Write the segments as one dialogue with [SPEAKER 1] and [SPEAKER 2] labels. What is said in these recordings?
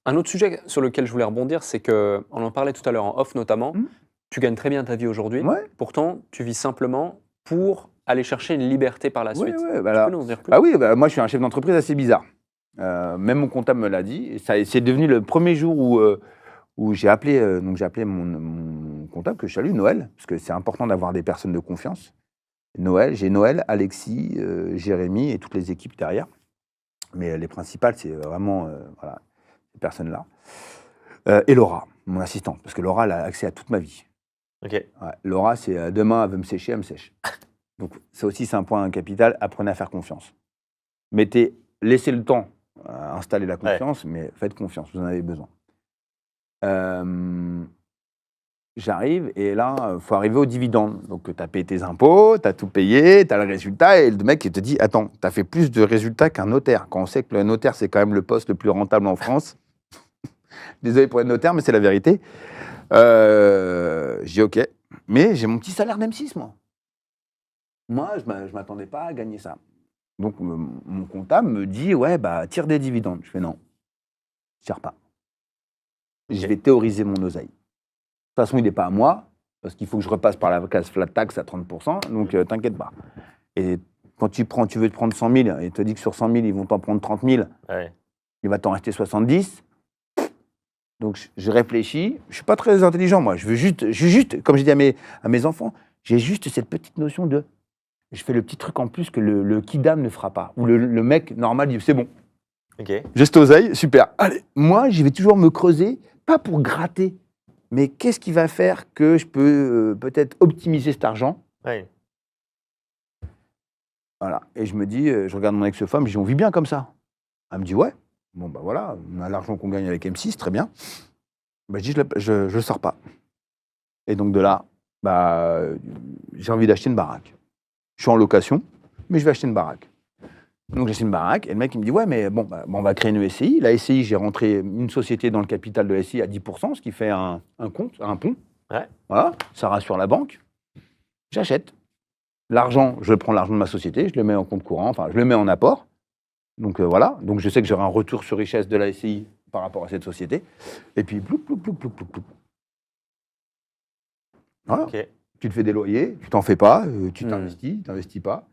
[SPEAKER 1] Un autre sujet sur lequel je voulais rebondir, c'est qu'on en parlait tout à l'heure en off notamment.
[SPEAKER 2] Mmh.
[SPEAKER 1] Tu gagnes très bien ta vie aujourd'hui.
[SPEAKER 2] Ouais.
[SPEAKER 1] Pourtant, tu vis simplement pour aller chercher une liberté par la
[SPEAKER 2] Ouais,
[SPEAKER 1] suite.
[SPEAKER 2] ouais,
[SPEAKER 1] Tu peux nous en dire plus?
[SPEAKER 2] bah oui, bah, moi je suis un chef d'entreprise assez bizarre. Même mon comptable me l'a dit. Et c'est devenu le premier jour où j'ai appelé, mon comptable, que je salue, Noël, parce que c'est important d'avoir des personnes de confiance. J'ai Noël, Alexis, Jérémy et toutes les équipes derrière. Mais les principales, c'est vraiment voilà, ces personnes-là. Et Laura, mon assistante, parce que Laura, elle a accès à toute ma vie.
[SPEAKER 3] Ok.
[SPEAKER 2] Ouais, Laura, c'est demain, elle veut me sécher, elle me sèche. Donc ça aussi, c'est un point capital. Apprenez à faire confiance. Laissez le temps à installer la confiance, mais faites confiance, vous en avez besoin. J'arrive et là, il faut arriver au dividende. Donc tu as payé tes impôts, tu as tout payé, tu as le résultat et le mec il te dit « Attends, tu as fait plus de résultats qu'un notaire ». Quand on sait que le notaire, c'est quand même le poste le plus rentable en France. Désolé pour être notaire, mais c'est la vérité. Je dis « Ok ». Mais j'ai mon petit salaire d'M6, moi. Moi, je ne m'attendais pas à gagner ça. Donc, mon comptable me dit « Ouais, bah, tire des dividendes ». Je fais « Non, je tire pas. Je vais théoriser mon oseille. De toute façon, il n'est pas à moi, parce qu'il faut que je repasse par la case flat tax à 30%, donc t'inquiète pas. Et quand tu veux te prendre 100 000, et te dit que sur 100 000, ils vont t'en prendre 30 000, il va t'en rester 70. Donc, je réfléchis. Je ne suis pas très intelligent, moi. Je veux juste, comme j'ai dit à mes enfants, j'ai juste cette petite notion de... Je fais le petit truc en plus que le kidam ne fera pas. Ou le mec normal dit, c'est bon.
[SPEAKER 3] Ok.
[SPEAKER 2] Geste oseille, super. Allez, moi, je vais toujours me creuser, pas pour gratter, mais qu'est-ce qui va faire que je peux peut-être optimiser cet argent?
[SPEAKER 3] Ouais.
[SPEAKER 2] Voilà. Et je me dis, je regarde mon ex-femme, je dis, on vit bien comme ça. Elle me dit, ouais. Bon, bah voilà, on a l'argent qu'on gagne avec M6, très bien. Bah, je dis, je le sors pas. Et donc de là, bah, j'ai envie d'acheter une baraque. Je suis en location, mais je vais acheter une baraque. Donc j'achète une baraque, et le mec il me dit, ouais, mais bon, on va créer une SCI. La SCI, j'ai rentré une société dans le capital de la SCI à 10%, ce qui fait un pont.
[SPEAKER 3] Ouais.
[SPEAKER 2] Voilà, ça rassure la banque. J'achète. L'argent, je prends l'argent de ma société, je le mets en compte courant, enfin, je le mets en apport. Donc voilà, donc je sais que j'aurai un retour sur richesse de la SCI par rapport à cette société. Et puis, ploup, ploup, ploup, ploup, ploup, ploup. Voilà.
[SPEAKER 3] Ok.
[SPEAKER 2] Tu te fais des loyers, tu t'en fais pas, tu t'investis pas.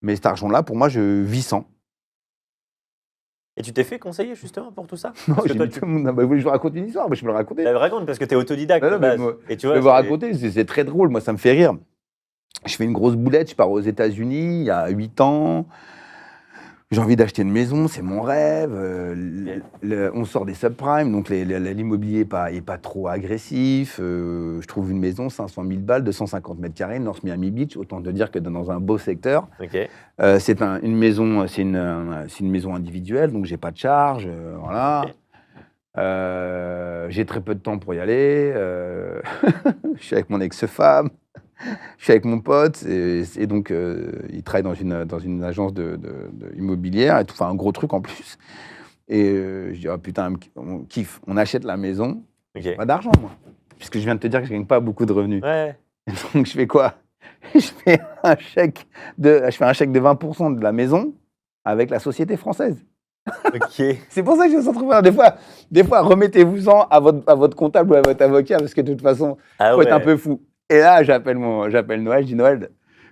[SPEAKER 2] Mais cet argent-là, pour moi, je vis sans.
[SPEAKER 3] Et tu t'es fait conseiller justement pour tout ça?
[SPEAKER 2] Non,
[SPEAKER 3] Parce que
[SPEAKER 2] j'ai
[SPEAKER 3] toi,
[SPEAKER 2] dit tout le monde. Bah, je vous raconte une histoire, mais je peux le raconter.
[SPEAKER 3] La raconte parce que tu es autodidacte
[SPEAKER 2] Non,
[SPEAKER 3] de
[SPEAKER 2] non, mais
[SPEAKER 3] base.
[SPEAKER 2] moi,
[SPEAKER 3] Et tu
[SPEAKER 2] je
[SPEAKER 3] vois,
[SPEAKER 2] vais vous raconter, c'est très drôle, moi ça me fait rire. Je fais une grosse boulette, je pars aux États-Unis il y a 8 ans. J'ai envie d'acheter une maison, c'est mon rêve. On sort des subprimes, donc l'immobilier n'est pas trop agressif. Je trouve une maison, 500 000 balles, 250 mètres carrés, North Miami Beach, autant te dire que dans un beau secteur.
[SPEAKER 3] Ok.
[SPEAKER 2] C'est une maison individuelle, donc j'ai pas de charge, voilà. J'ai très peu de temps pour y aller. Je suis avec mon ex-femme, je suis avec mon pote, et donc il travaille dans une agence immobilière, et tout, enfin un gros truc en plus. Et je dis, oh putain, on kiffe, on achète la maison,
[SPEAKER 3] Ok.
[SPEAKER 2] pas d'argent moi, puisque je viens de te dire que je gagne pas beaucoup de revenus.
[SPEAKER 3] Ouais.
[SPEAKER 2] Et donc je fais quoi? Je fais un chèque de 20% de la maison avec la société française.
[SPEAKER 3] Ok.
[SPEAKER 2] C'est pour ça que je suis entrepreneur. Des fois, remettez-vous-en à votre comptable ou à votre avocat, parce que de toute façon,
[SPEAKER 3] Ah
[SPEAKER 2] faut
[SPEAKER 3] ouais.
[SPEAKER 2] être un peu fou. Et là, j'appelle Noël, je dis Noël,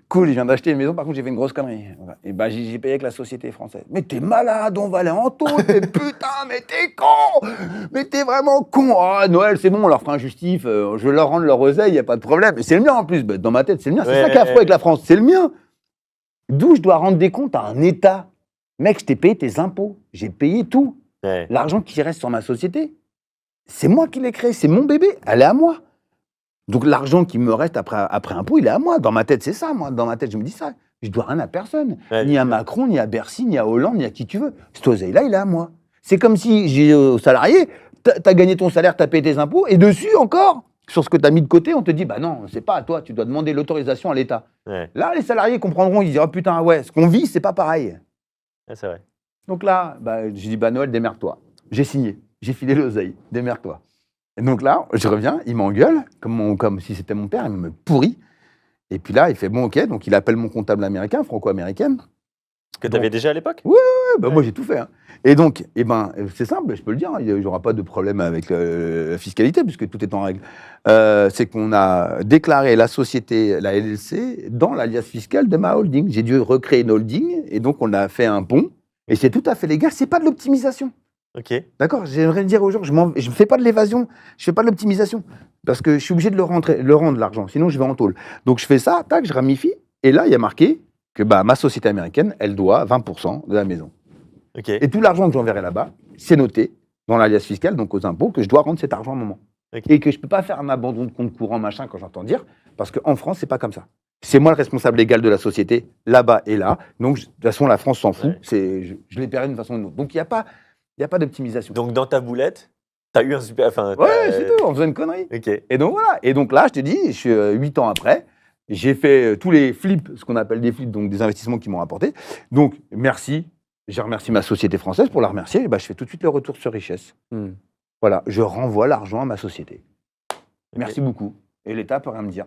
[SPEAKER 2] cool, je viens d'acheter une maison, par contre, j'ai fait une grosse connerie. Et ben, j'ai payé avec la société française. Mais t'es malade, on va aller en taux, mais putain, mais t'es con, mais t'es vraiment con. Ah, Noël, c'est bon, on leur fera un justif, je leur rends leur oseille, y a pas de problème. Et c'est le mien en plus, bah, dans ma tête, c'est le mien. C'est ça qui est affreux avec la France, c'est le mien. D'où je dois rendre des comptes à un État. Mec, je t'ai payé tes impôts, j'ai payé tout.
[SPEAKER 3] Ouais.
[SPEAKER 2] L'argent qui reste sur ma société, c'est moi qui l'ai créé, c'est mon bébé, elle est à moi. Donc l'argent qui me reste après impôt, il est à moi. Dans ma tête, c'est ça, moi. Dans ma tête, je me dis ça. Je dois rien à personne.
[SPEAKER 3] Ouais,
[SPEAKER 2] ni à Macron, ni à Bercy, ni à Hollande, ni à qui tu veux. Cet oseille-là, il est à moi. C'est comme si j'ai aux salariés, t'as gagné ton salaire, t'as payé tes impôts, et dessus encore, sur ce que t'as mis de côté, on te dit, bah non, c'est pas à toi, tu dois demander l'autorisation à l'État.
[SPEAKER 3] Ouais.
[SPEAKER 2] Là, les salariés comprendront, ils diront, oh, putain, ouais, ce qu'on vit, c'est pas pareil.
[SPEAKER 3] Ouais, c'est vrai.
[SPEAKER 2] Donc là, bah, j'ai dit, bah Noël, démerde-toi. J'ai signé, j'ai filé l'oseille, démerde-toi. Et donc là, je reviens, il m'engueule, comme si c'était mon père, il me pourrit. Et puis là, il fait, bon, ok, donc il appelle mon comptable américain, franco-américaine.
[SPEAKER 3] Que tu avais déjà à l'époque?
[SPEAKER 2] Ouais, bah, moi j'ai tout fait. Hein. Et donc, c'est simple, je peux le dire, hein, il n'y aura pas de problème avec la fiscalité, puisque tout est en règle. C'est qu'on a déclaré la société, la LLC, dans l'alias fiscal de ma holding. J'ai dû recréer une holding, et donc on a fait un pont, et c'est tout à fait légal, c'est pas de l'optimisation.
[SPEAKER 3] Ok.
[SPEAKER 2] D'accord. J'aimerais dire aux gens, je ne fais pas de l'évasion, je fais pas de l'optimisation. Parce que je suis obligé de le rendre, l'argent. Sinon, je vais en tôle. Donc, je fais ça, tac, je ramifie. Et là, il y a marqué que ma société américaine, elle doit 20% de la maison.
[SPEAKER 3] Ok.
[SPEAKER 2] Et tout l'argent que j'enverrai là-bas, c'est noté dans l'alias fiscal, donc aux impôts, que je dois rendre cet argent à un moment.
[SPEAKER 3] Ok.
[SPEAKER 2] Et que je ne peux pas faire un abandon de compte courant, machin, quand j'entends dire. Parce qu'en France, c'est pas comme ça. C'est moi le responsable légal de la société, là-bas et là. Donc, de toute façon, la France s'en fout.
[SPEAKER 3] Ouais.
[SPEAKER 2] Je les paierai d'une façon ou d'une autre. Donc, il n'y a pas d'optimisation.
[SPEAKER 3] Donc, dans ta boulette, t'as eu un super. Enfin,
[SPEAKER 2] Ouais, c'est tout, on faisait une connerie.
[SPEAKER 3] Ok.
[SPEAKER 2] Et donc voilà. Et donc là, je te dis, je suis 8 ans après, j'ai fait tous les flips, ce qu'on appelle des flips, donc des investissements qui m'ont rapporté. Donc merci, j'ai remercié ma société française. Pour la remercier, je fais tout de suite le retour sur richesse. Voilà, je renvoie l'argent à ma société.
[SPEAKER 3] Ok.
[SPEAKER 2] Merci beaucoup. Et l'État peut rien me dire.